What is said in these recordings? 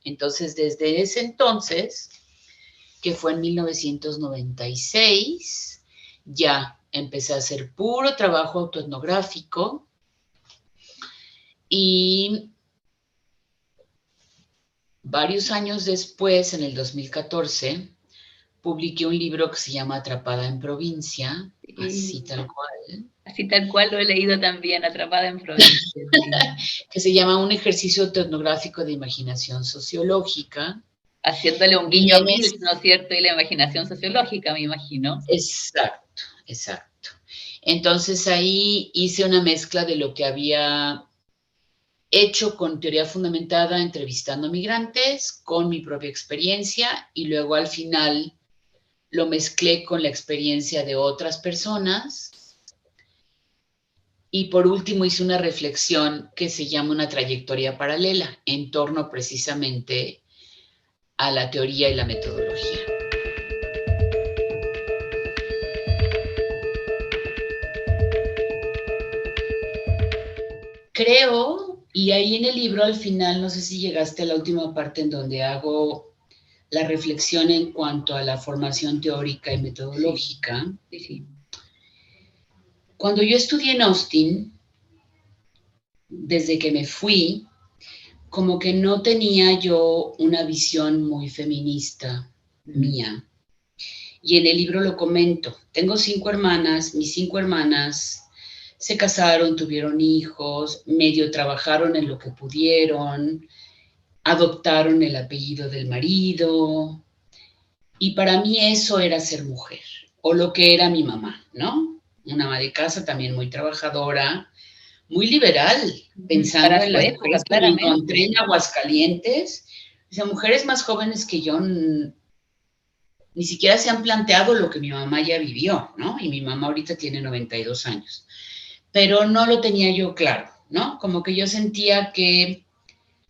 Entonces, desde ese entonces, que fue en 1996, ya empecé a hacer puro trabajo autoetnográfico y varios años después, en el 2014, publiqué un libro que se llama Atrapada en Provincia, así tal cual. Así tal cual lo he leído también, Atrapada en Provincia. Que se llama Un ejercicio autoetnográfico de imaginación sociológica. Haciéndole un guiño a Mills, ¿no es cierto? Y la imaginación sociológica, me imagino. Exacto, exacto. Entonces ahí hice una mezcla de lo que había hecho con teoría fundamentada, entrevistando a migrantes, con mi propia experiencia, y luego al final lo mezclé con la experiencia de otras personas. Y por último hice una reflexión que se llama Una trayectoria paralela, en torno precisamente a la teoría y la metodología. Creo, y ahí en el libro al final, no sé si llegaste a la última parte en donde hago la reflexión en cuanto a la formación teórica y metodológica. Sí, sí. Cuando yo estudié en Austin, desde que me fui, como que no tenía yo una visión muy feminista mía. Y en el libro lo comento. Tengo 5 hermanas, mis 5 hermanas se casaron, tuvieron hijos, medio trabajaron en lo que pudieron, adoptaron el apellido del marido, y para mí eso era ser mujer, o lo que era mi mamá, ¿no? Una ama de casa también muy trabajadora, muy liberal, pensando en las mujeres que me encontré en Aguascalientes, o sea, mujeres más jóvenes que yo ni siquiera se han planteado lo que mi mamá ya vivió, ¿no? Y mi mamá ahorita tiene 92 años, pero no lo tenía yo claro, ¿no? Como que yo sentía que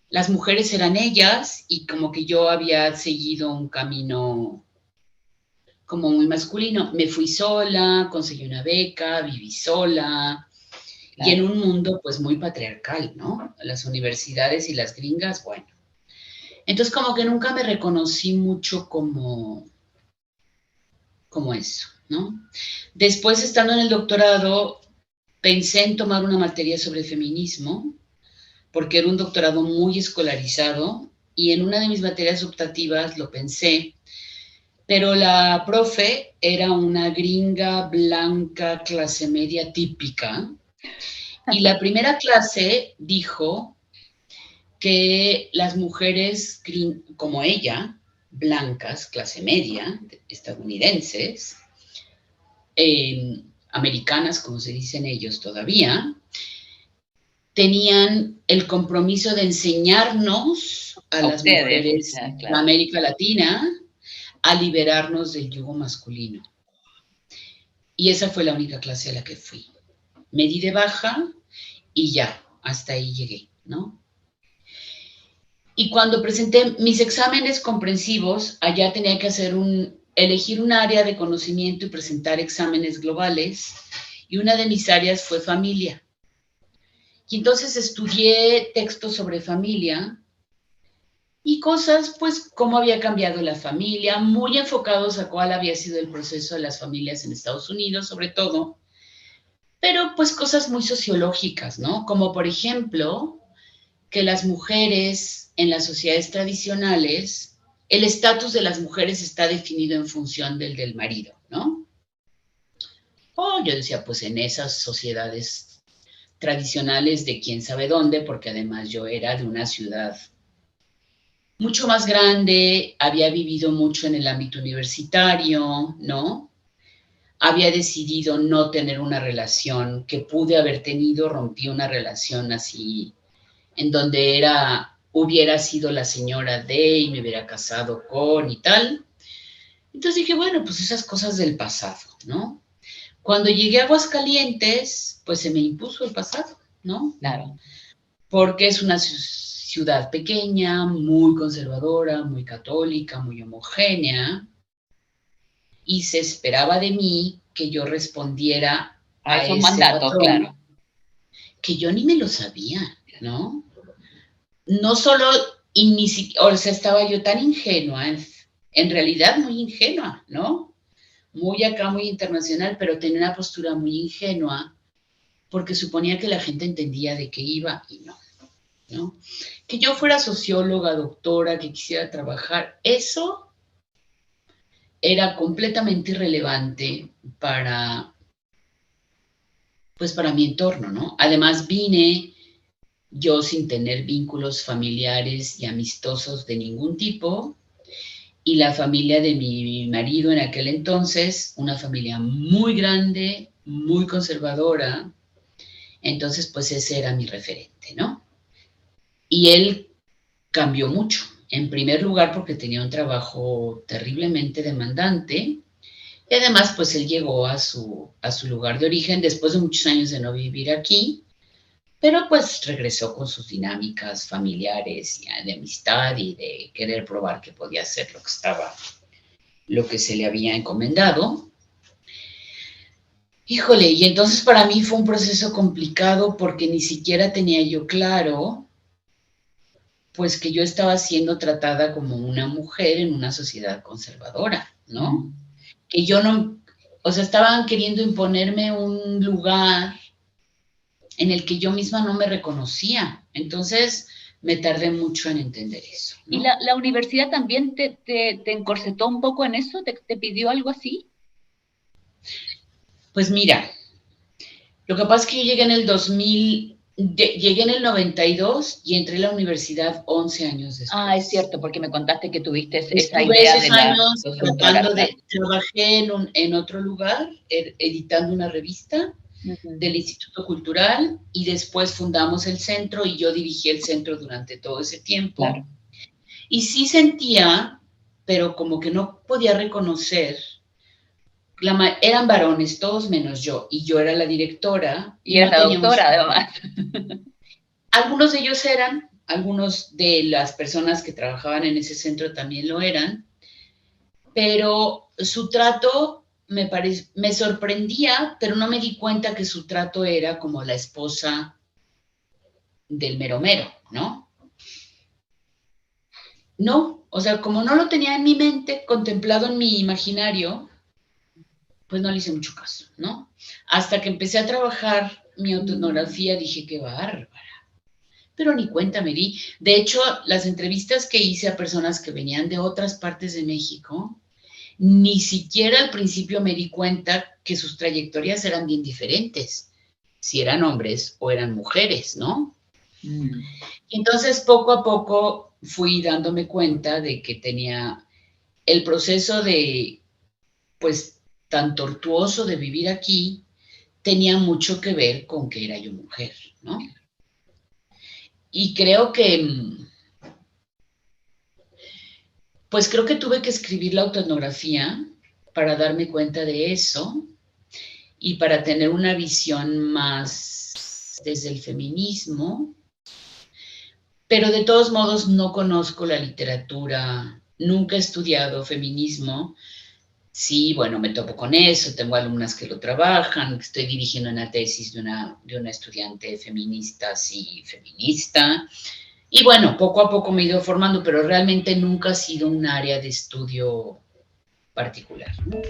las mujeres eran ellas y como que yo había seguido un camino como muy masculino. Me fui sola, conseguí una beca, viví sola, claro. Y en un mundo pues muy patriarcal, ¿no? Las universidades y las gringas, bueno. Entonces como que nunca me reconocí mucho como eso, ¿no? Después, estando en el doctorado, pensé en tomar una materia sobre feminismo, porque era un doctorado muy escolarizado, y en una de mis materias optativas lo pensé, pero la profe era una gringa blanca, clase media típica, y la primera clase dijo que las mujeres como ella, blancas, clase media, estadounidenses, americanas, como se dicen ellos todavía, tenían el compromiso de enseñarnos a las mujeres de América Latina a liberarnos del yugo masculino. Y esa fue la única clase a la que fui. Me di de baja y ya, hasta ahí llegué, ¿no? Y cuando presenté mis exámenes comprensivos, allá tenía que elegir un área de conocimiento y presentar exámenes globales, y una de mis áreas fue familia. Y entonces estudié textos sobre familia y cosas, pues, cómo había cambiado la familia, muy enfocados a cuál había sido el proceso de las familias en Estados Unidos, sobre todo, pero pues cosas muy sociológicas, ¿no? Como por ejemplo, que las mujeres en las sociedades tradicionales, el estatus de las mujeres está definido en función del marido, ¿no? Yo decía, pues en esas sociedades tradicionales de quién sabe dónde, porque además yo era de una ciudad mucho más grande, había vivido mucho en el ámbito universitario, ¿no? Había decidido no tener una relación que pude haber tenido, rompí una relación así, en donde hubiera sido la señora de y me hubiera casado con y tal. Entonces dije, bueno, pues esas cosas del pasado, ¿no? Cuando llegué a Aguascalientes, pues se me impuso el pasado, ¿no? Claro. Porque es una ciudad pequeña, muy conservadora, muy católica, muy homogénea, y se esperaba de mí que yo respondiera a esos mandatos, patrón, claro. Que yo ni me lo sabía, ¿no? No solo y ni siquiera, o sea, estaba yo tan ingenua, en realidad muy ingenua, ¿no? Muy acá, muy internacional, pero tenía una postura muy ingenua porque suponía que la gente entendía de qué iba y no, ¿no? Que yo fuera socióloga, doctora, que quisiera trabajar, eso era completamente irrelevante para, pues para mi entorno, ¿no? Además vine yo sin tener vínculos familiares y amistosos de ningún tipo, y la familia de mi marido en aquel entonces, una familia muy grande, muy conservadora, entonces pues ese era mi referente, ¿no? Y él cambió mucho, en primer lugar porque tenía un trabajo terriblemente demandante, y además pues él llegó a su lugar de origen después de muchos años de no vivir aquí, pero pues regresó con sus dinámicas familiares y de amistad y de querer probar que podía hacer lo que se le había encomendado. Híjole, y entonces para mí fue un proceso complicado porque ni siquiera tenía yo claro, pues que yo estaba siendo tratada como una mujer en una sociedad conservadora, ¿no? Que yo no, o sea, estaban queriendo imponerme un lugar en el que yo misma no me reconocía. Entonces me tardé mucho en entender eso, ¿Y ¿no? la universidad también te encorsetó un poco en eso? ¿Te pidió algo así? Pues mira, lo que pasa es que yo llegué en el 2000, llegué en el 92 y entré a la universidad 11 años Ah, es después. cierto, porque me contaste que tuviste esa Estuve idea esos de la años consultora, tratando claro. de, trabajé en otro lugar, editando una revista del Instituto Cultural y después fundamos el centro y yo dirigí el centro durante todo ese tiempo. Claro. Y sí sentía, pero como que no podía reconocer, eran varones, todos menos yo, y yo era la directora Y y eres no la teníamos. doctora, además. Algunos de ellos eran, algunos de las personas que trabajaban en ese centro también lo eran, pero su trato me sorprendía, pero no me di cuenta que su trato era como la esposa del mero mero, ¿no? No, o sea, como no lo tenía en mi mente, contemplado en mi imaginario, pues no le hice mucho caso, ¿no? Hasta que empecé a trabajar mi autoetnografía, dije, qué bárbara. Pero ni cuenta me di. De hecho, las entrevistas que hice a personas que venían de otras partes de México, ni siquiera al principio me di cuenta que sus trayectorias eran bien diferentes, si eran hombres o eran mujeres, ¿no? Entonces, poco a poco fui dándome cuenta de que tenía el proceso de, pues, tan tortuoso de vivir aquí, tenía mucho que ver con que era yo mujer, ¿no? Y creo que, pues creo que tuve que escribir la autoetnografía para darme cuenta de eso y para tener una visión más desde el feminismo, pero de todos modos no conozco la literatura, nunca he estudiado feminismo. Sí, bueno, me topo con eso, tengo alumnas que lo trabajan, estoy dirigiendo una tesis de una estudiante feminista, sí, feminista, y bueno, poco a poco me he ido formando, pero realmente nunca ha sido un área de estudio particular, ¿no?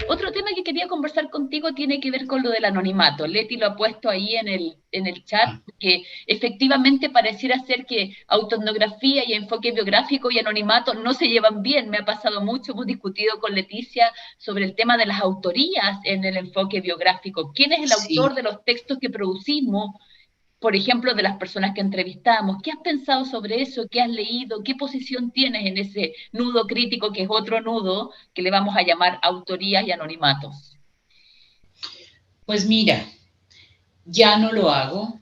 Otro tema que quería conversar contigo tiene que ver con lo del anonimato. Leti lo ha puesto ahí en el chat, que efectivamente pareciera ser que autoetnografía y enfoque biográfico y anonimato no se llevan bien. Me ha pasado mucho, hemos discutido con Leticia sobre el tema de las autorías en el enfoque biográfico. ¿Quién es el Sí, autor de los textos que producimos? Por ejemplo, de las personas que entrevistamos. ¿Qué has pensado sobre eso? ¿Qué has leído? ¿Qué posición tienes en ese nudo crítico que es otro nudo que le vamos a llamar autorías y anonimatos? pues mira, ya no lo hago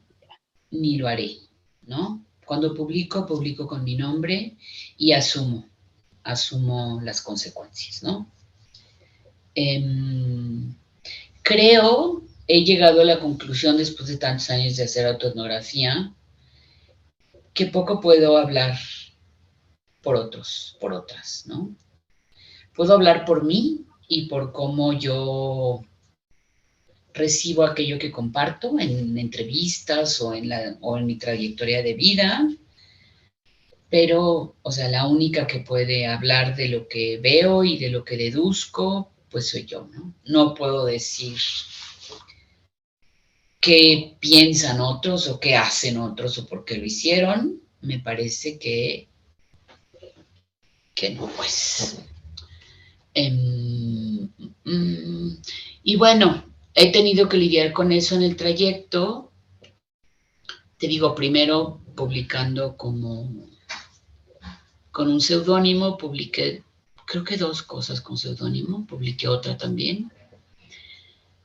ni lo haré, ¿no? Cuando publico, publico con mi nombre y asumo las consecuencias, ¿no? Eh, creo, he llegado a la conclusión después de tantos años de hacer autoetnografía, que poco puedo hablar por otros, por otras, ¿no? Puedo hablar por mí y por cómo yo recibo aquello que comparto en entrevistas o en mi trayectoria de vida, pero, o sea, la única que puede hablar de lo que veo y de lo que deduzco, pues soy yo, ¿no? No puedo decir qué piensan otros o qué hacen otros o por qué lo hicieron. Me parece que no, pues. Y bueno, he tenido que lidiar con eso en el trayecto. Te digo, primero publicando con un seudónimo, publiqué creo que 2 cosas con seudónimo, publiqué otra también.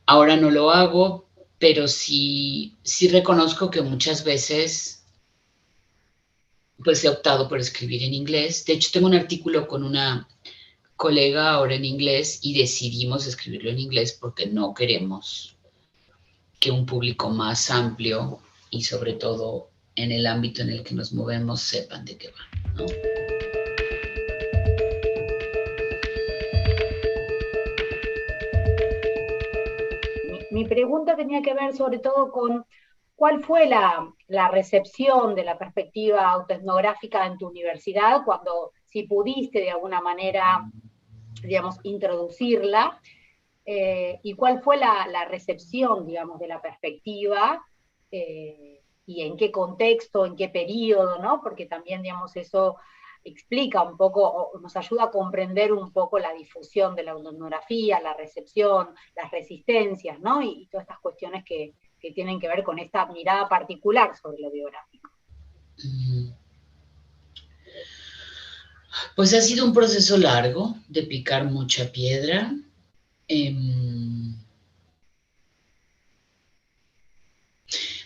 Ahora no lo hago, pero sí reconozco que muchas veces pues he optado por escribir en inglés. De hecho, tengo un artículo con una colega ahora en inglés y decidimos escribirlo en inglés porque no queremos que un público más amplio y sobre todo en el ámbito en el que nos movemos sepan de qué va, ¿no? Mi pregunta tenía que ver sobre todo con cuál fue la recepción de la perspectiva autoetnográfica en tu universidad, cuando si pudiste de alguna manera, digamos, introducirla, y cuál fue la recepción, digamos, de la perspectiva, y en qué contexto, en qué periodo, ¿no? Porque también, digamos, eso explica un poco, o nos ayuda a comprender un poco la difusión de la etnografía, la recepción, las resistencias, ¿no? Y todas estas cuestiones que tienen que ver con esta mirada particular sobre lo biográfico. Pues ha sido un proceso largo de picar mucha piedra.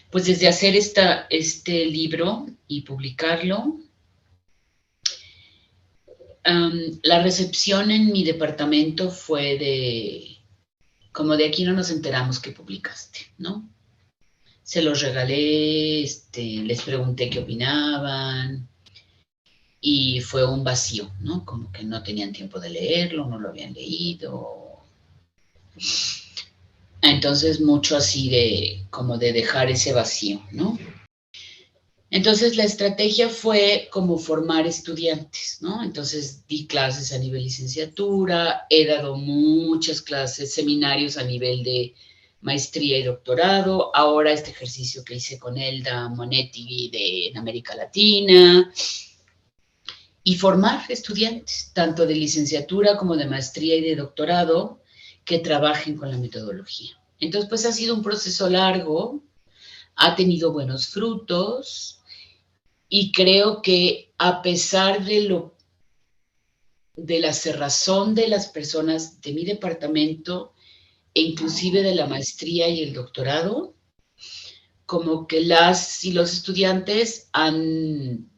Pues desde hacer este libro y publicarlo, la recepción en mi departamento fue como de aquí no nos enteramos que publicaste, ¿no? Se los regalé, les pregunté qué opinaban y fue un vacío, ¿no? Como que no tenían tiempo de leerlo, no lo habían leído. Entonces mucho así como de dejar ese vacío, ¿no? Entonces la estrategia fue como formar estudiantes, ¿no? Entonces di clases a nivel licenciatura, he dado muchas clases, seminarios a nivel de maestría y doctorado, ahora este ejercicio que hice con Elda Monetti en América Latina, y formar estudiantes, tanto de licenciatura como de maestría y de doctorado, que trabajen con la metodología. Entonces, pues ha sido un proceso largo, ha tenido buenos frutos, y creo que a pesar de la cerrazón de las personas de mi departamento, e inclusive de la maestría y el doctorado, como que las y los estudiantes han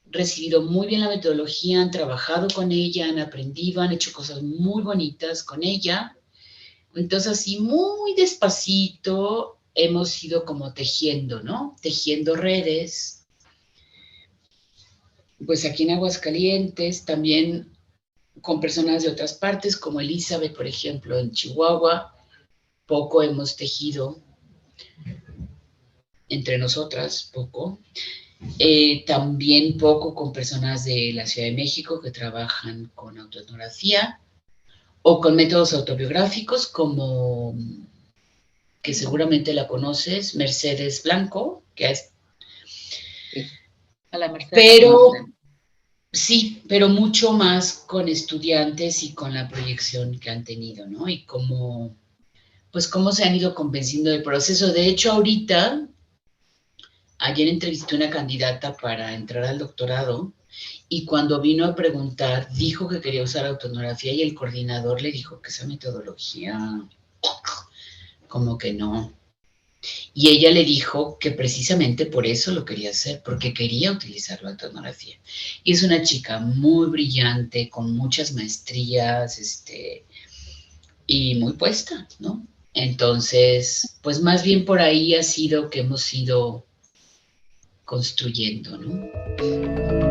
recibido muy bien la metodología, han trabajado con ella, han aprendido, han hecho cosas muy bonitas con ella. Entonces, así muy despacito hemos ido como tejiendo, ¿no? Tejiendo redes. Pues aquí en Aguascalientes, también con personas de otras partes, como Elizabeth, por ejemplo, en Chihuahua, poco hemos tejido entre nosotras, poco. También poco con personas de la Ciudad de México que trabajan con autoetnografía o con métodos autobiográficos como, que seguramente la conoces, Mercedes Blanco, que es... Sí, a la Mercedes. Pero... Sí, pero mucho más con estudiantes y con la proyección que han tenido, ¿no? Y cómo se han ido convenciendo del proceso. De hecho, ahorita, ayer entrevisté a una candidata para entrar al doctorado y cuando vino a preguntar, dijo que quería usar autoetnografía y el coordinador le dijo que esa metodología, como que no. Y ella le dijo que precisamente por eso lo quería hacer, porque quería utilizar la autoetnografía. Y es una chica muy brillante, con muchas maestrías, y muy puesta, ¿no? Entonces, pues más bien por ahí ha sido que hemos ido construyendo, ¿no?